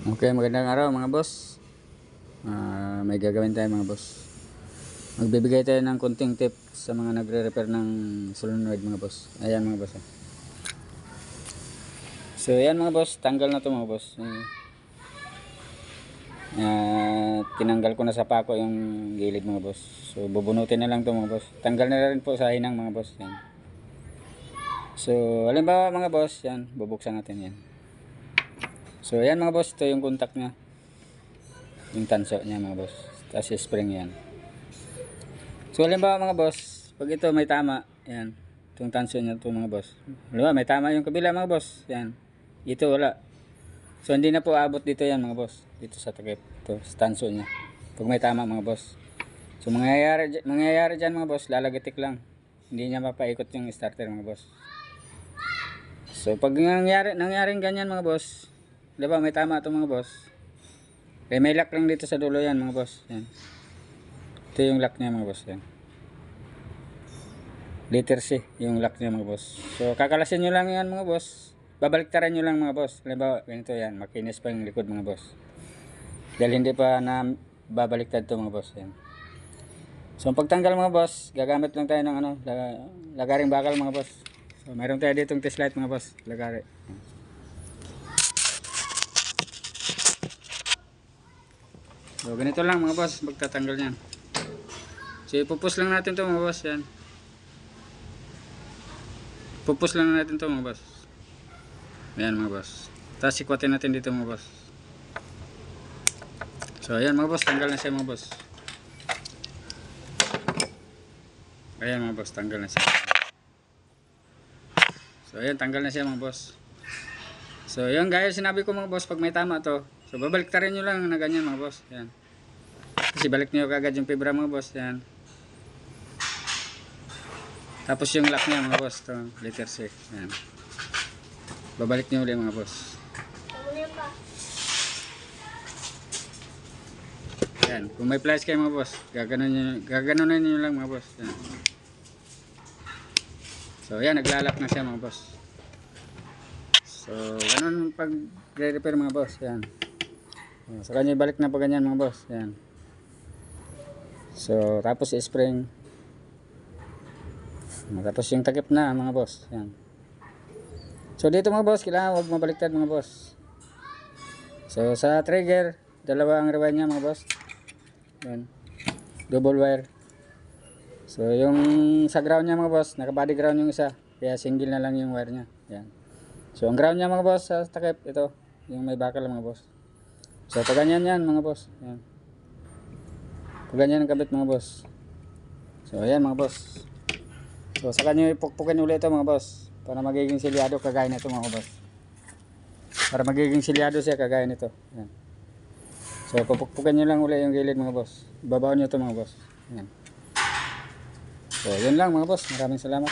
Okay, magandang araw mga boss. May gagawin tayo mga boss. Magbibigay tayo ng konting tip sa mga nagre-repair ng solenoid mga boss. Ayan mga boss. So ayan mga boss, tanggal na to mga boss. Tinanggal ko na sa pako yung gilid mga boss. So bubunutin na lang to mga boss. Tanggal na rin po sa hinang mga boss. Yan. So halimbawa mga boss, yan, bubuksan natin yan. So ayan mga boss, ito yung contact niya. Yung tanso niya mga boss. Tapos spring yan. So halimbawa mga boss, pag ito may tama, yan. Itong tanso niya ito mga boss. Halimbawa may tama yung kabila mga boss. Yan. Ito wala. So hindi na po abot dito yan mga boss. Dito sa takip. Ito sa tanso niya. Pag may tama mga boss. So mangyayari dyan mga boss, lalagatik lang. Hindi niya mapaikot yung starter mga boss. So pag nangyaring ganyan mga boss, diba may tama ito mga boss. Kaya may lock lang dito sa dulo yan mga boss. Yan. Ito yung lock niya mga boss. Yan. Letter C yung lock niya mga boss. So kakalasin nyo lang yan mga boss. Babaliktaran nyo lang mga boss. Halimbawa ganito yan. Makinis pa yung likod mga boss. Dahil hindi pa na babaliktad to mga boss. Yan. So pagtanggal mga boss, gagamit lang tayo ng lagaring bakal mga boss. So mayroon tayo ditong test light mga boss. Lagari. So ganito lang mga boss, magtatanggal niyan. So ipupus lang natin to mga boss, yan. Pupus lang natin to mga boss. Ayan mga boss. Tapos ikwatin natin dito mga boss. So ayan mga boss, tanggal na siya mga boss. Ayan mga boss, tanggal na siya. So ayan, tanggal na siya mga boss. So yun gaya sinabi ko mga boss, pag may tama to, so babaliktarin nyo lang na ganyan mga boss. Yan. Kasi balik nyo kagad yung fibra mga boss. Yan. Tapos yung lock niya mga boss, to letter C. Yan. Babalik nyo ulit mga boss. Yan. Kung may pliers kayo mga boss, gaganunin nyo lang mga boss. Yan. So yan, naglalak na siya mga boss. So ganun pag repair mga boss. Yan. So kanya balik na pa ganyan mga boss. Yan. So tapos spring. Tapos yung takip na mga boss. Yan. So dito mga boss, kailangan huwag mabaliktad mga boss. So sa trigger, dalawa ang rewind niya mga boss. Yan. Double wire. So yung sa ground niya mga boss, naka body ground yung isa. Kaya single na lang yung wire niya. Yan. So ang ground niya mga boss sa takip, ito. Yung may bakal mga boss. So pag ganyan yan mga boss. Yan. Pag ganyan ang kabit mga boss. So ayan mga boss. So saka nyo ipukpukin ulit ito mga boss. Para magiging silyado kagaya nito mga boss. Para magiging silyado siya kagaya nito. Yan. So pupukpukin nyo lang ulit yung gilid mga boss. Babaon nyo ito mga boss. Yan. So yun lang mga boss. Maraming salamat.